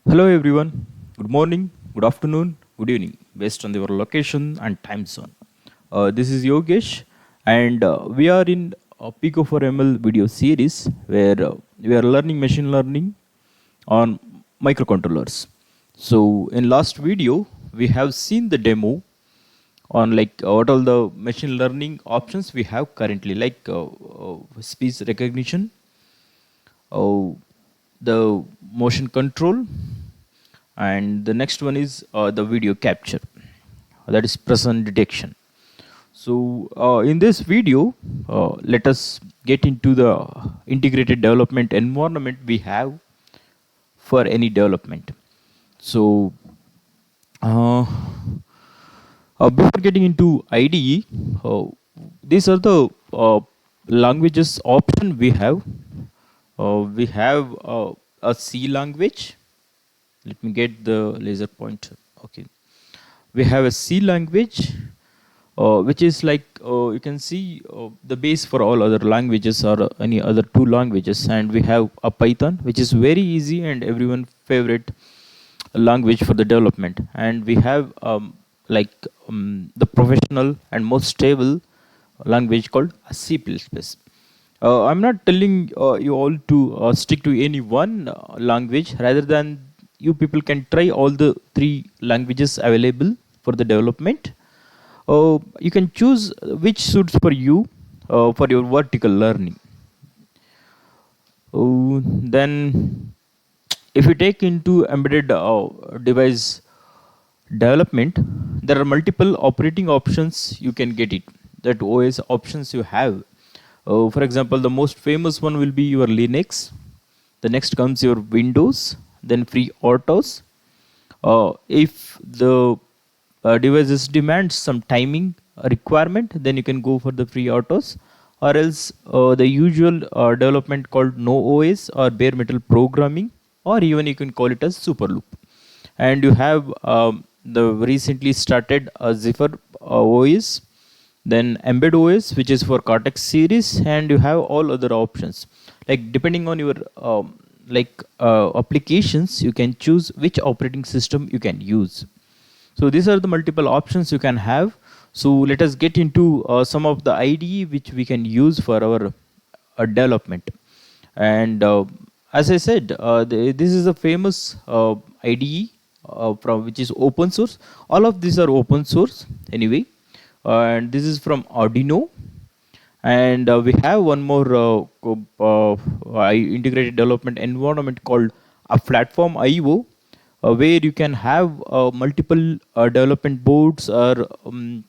Hello everyone. Good morning, good afternoon, good evening, based on your location and time zone. This is Yogesh, and we are in a Pico for ML video series where we are learning machine learning on microcontrollers. So, in last video, we have seen the demo on what all the machine learning options we have currently, speech recognition, uh, the motion control, and the next one is the video capture, that is presence detection. So in this video, let us get into the integrated development environment we have for any development. So uh, before getting into IDE, these are the languages option we have. We have a C language. Let me get the laser pointer. Okay, we have a C language, which is you can see the base for all other languages or any other two languages. And we have a Python, which is very easy and everyone favorite language for the development. And we have the professional and most stable language called C++. I'm not telling you all to stick to any one language. Rather than, you people can try all the three languages available for the development. You can choose which suits for you for your vertical learning. Then, if you take into embedded device development, there are multiple operating options you can get it. That OS options you have. For example, the most famous one will be your Linux. The next comes your Windows, then FreeRTOS. If the devices demands some timing requirement, then you can go for the FreeRTOS, or else the usual development called NoOS or bare metal programming, or even you can call it as Superloop. And you have the recently started Zephyr OS, then Embed OS, which is for Cortex series, and you have all other options. Like depending on your applications, you can choose which operating system you can use. So these are the multiple options you can have. So let us get into some of the IDE which we can use for our development. And as I said, this is a famous IDE from which is open source. All of these are open source anyway. And this is from Arduino. And we have one more integrated development environment called a platform IO, where you can have multiple development boards or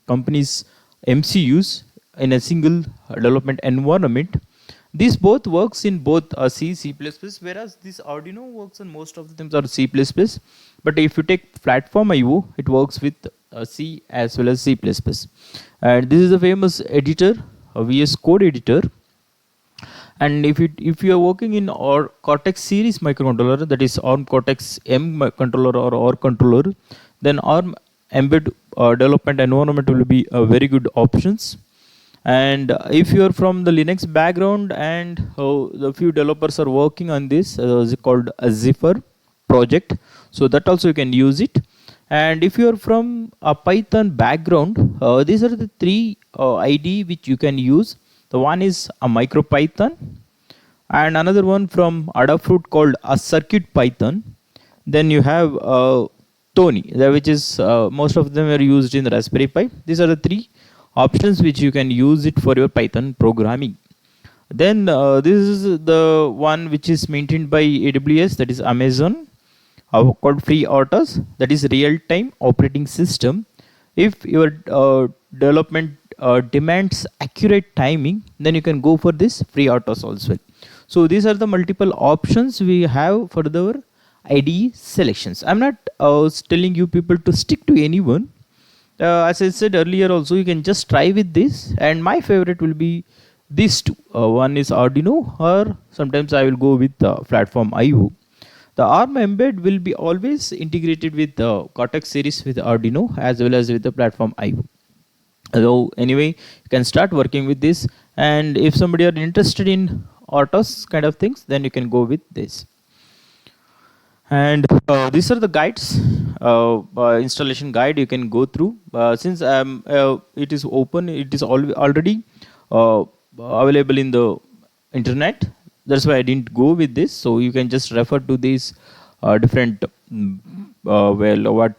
companies MCUs in a single development environment. This both works in both C, C++, whereas this Arduino works on most of the things are C++. But if you take platform IO, it works with C as well as C++. And this is a famous editor, a VS Code editor. And if you are working in our Cortex series microcontroller, that is ARM Cortex M controller or OR controller, then ARM embed development environment will be a very good options. And if you are from the Linux background, and the few developers are working on this, is called a Zephyr project, so that also you can use it. And if you are from a Python background, these are the three IDE which you can use. The one is a MicroPython, and another one from Adafruit called a Circuit Python. Then you have Tony, which is most of them are used in the Raspberry Pi. These are the three options which you can use it for your Python programming. Then this is the one which is maintained by AWS, that is Amazon, called FreeRTOS, that is real-time operating system. If your development demands accurate timing, then you can go for this FreeRTOS also. So these are the multiple options we have for the IDE selections. I'm not telling you people to stick to anyone. As I said earlier also, you can just try with this, and my favorite will be these two. One is Arduino, or sometimes I will go with platform IO. The ARM embed will be always integrated with the Cortex series with Arduino as well as with the platform IO. So anyway, you can start working with this, and if somebody are interested in RTOS kind of things, then you can go with this. And these are the guides, installation guide you can go through. Since it is open, it is already uh, available in the internet. That's why I didn't go with this. So you can just refer to these different what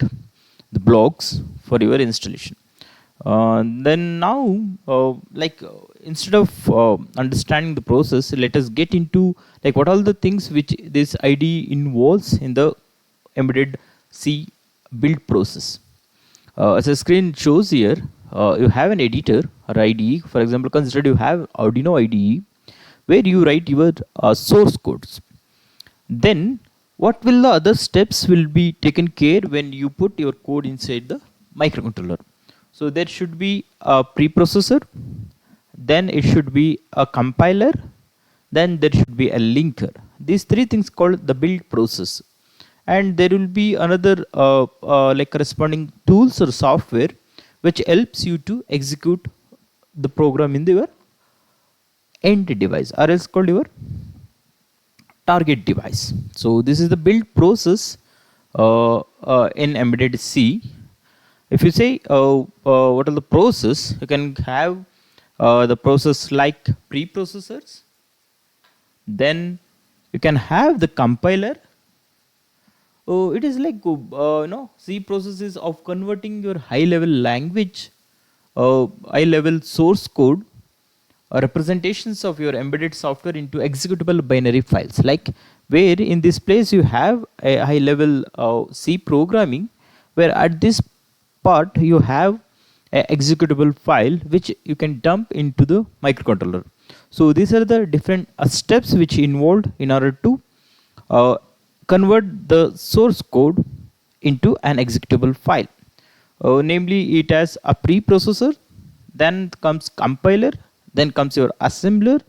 the blogs for your installation. Then now, instead of understanding the process, let us get into like what all the things which this IDE involves in the embedded C build process. As the screen shows here, you have an editor or IDE. For example, consider you have Arduino IDE where you write your source codes. Then what will the other steps will be taken care when you put your code inside the microcontroller. So there should be a preprocessor, then it should be a compiler, then there should be a linker. These three things called the build process. And there will be another like corresponding tools or software which helps you to execute the program in your end device, or else called your target device. So this is the build process in embedded C. If you say what are the process, you can have the process like preprocessors. Then you can have the compiler. It is like C processes of converting your high level language, high level source code, representations of your embedded software into executable binary files. Like where in this place you have a high level C programming, where at this part you have a executable file which you can dump into the microcontroller. So these are the different steps which involved in order to convert the source code into an executable file. Namely, it has a preprocessor, then comes compiler, then comes your assembler,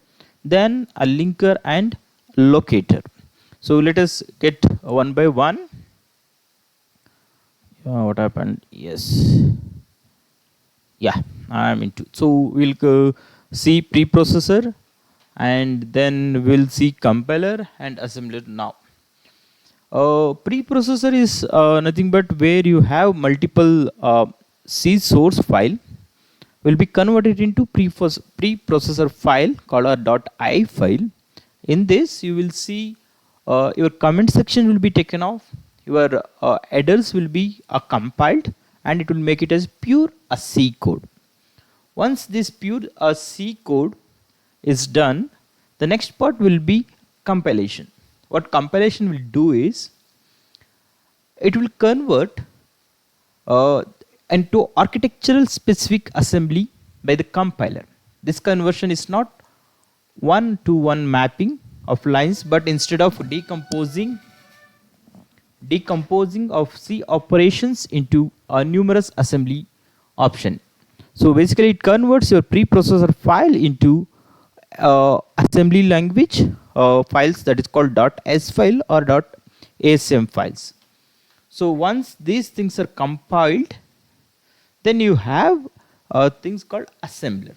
then a linker and locator. So let us get one by one. What happened? Yes. Yeah, I'm into. So we'll see preprocessor, and then we'll see compiler and assembler now. Preprocessor is nothing but where you have multiple C source file will be converted into preprocessor file called a .i file. In this you will see your comment section will be taken off, your headers will be compiled, and it will make it as pure a C code. Once this pure C code is done, the next part will be compilation. What compilation will do is, it will convert into architectural specific assembly by the compiler. This conversion is not one-to-one mapping of lines, but instead of decomposing of C operations into a numerous assembly option. So basically it converts your preprocessor file into assembly language files, that is called .s file or .asm files. So once these things are compiled, then you have things called assembler.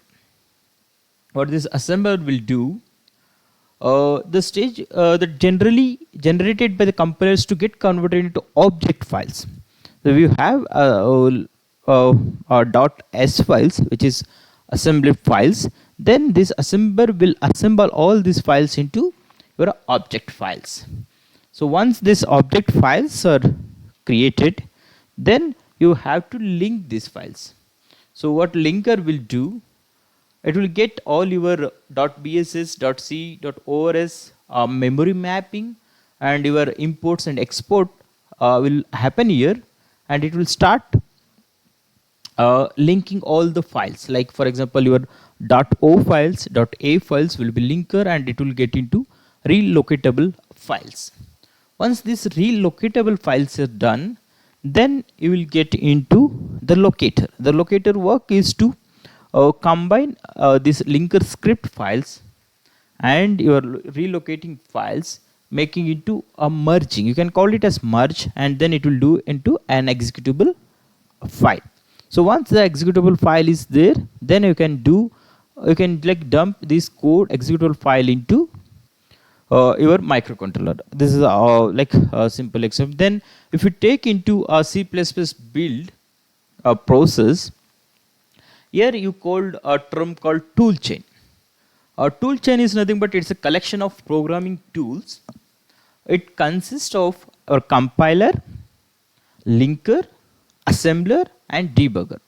What this assembler will do, the stage that generally generated by the compilers to get converted into object files. So you have .s files, which is assembly files. Then this assembler will assemble all these files into your object files. So once these object files are created, then you have to link these files. So what linker will do, it will get all your .bss, .c, .ors memory mapping, and your imports and export will happen here, and it will start linking all the files. Like for example, your .o files, .a files will be linker, and it will get into relocatable files. Once these relocatable files are done, then you will get into the locator. The locator work is to combine these linker script files and your relocating files, making into a merging. You can call it as merge, and then it will do into an executable file. So once the executable file is there, then you can like dump this code executable file into your microcontroller. This is like a simple example. Then if you take into a C++ build process, here you called a term called tool chain. A tool chain is nothing but it's a collection of programming tools. It consists of a compiler, linker, assembler, and debugger.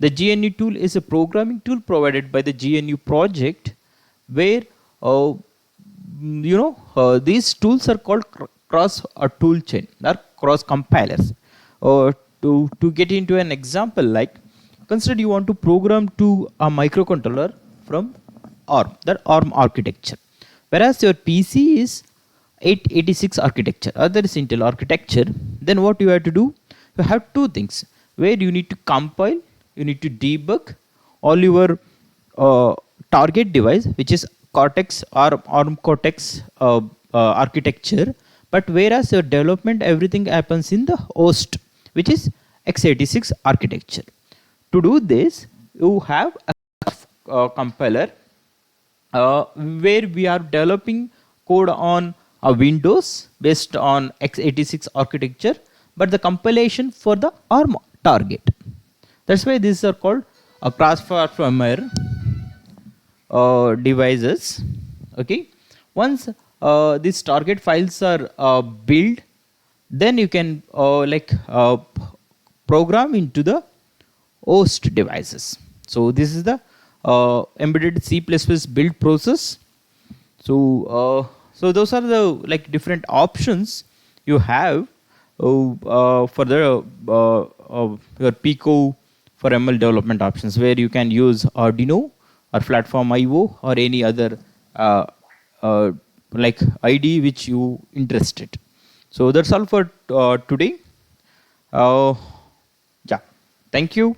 The GNU tool is a programming tool provided by the GNU project, where these tools are called cross tool chain or cross compilers. To get into an example, like consider you want to program to a microcontroller from ARM, that ARM architecture, whereas your PC is 886 architecture, or there is Intel architecture. Then what you have to do? You have two things where you need to compile, you need to debug all your target device, which is Cortex or ARM Cortex architecture. But whereas your development, everything happens in the host, which is x86 architecture. To do this, you have a compiler where we are developing code on a Windows based on x86 architecture, but the compilation for the ARM target. That's why these are called cross-platformer devices. Okay. Once these target files are built, then you can program into the host devices. So this is the embedded C++ build process. So those are the like different options you have for the your Pico for ML development options, where you can use Arduino or Platform IO or any other like IDE which you interested. So that's all for today. Yeah, thank you.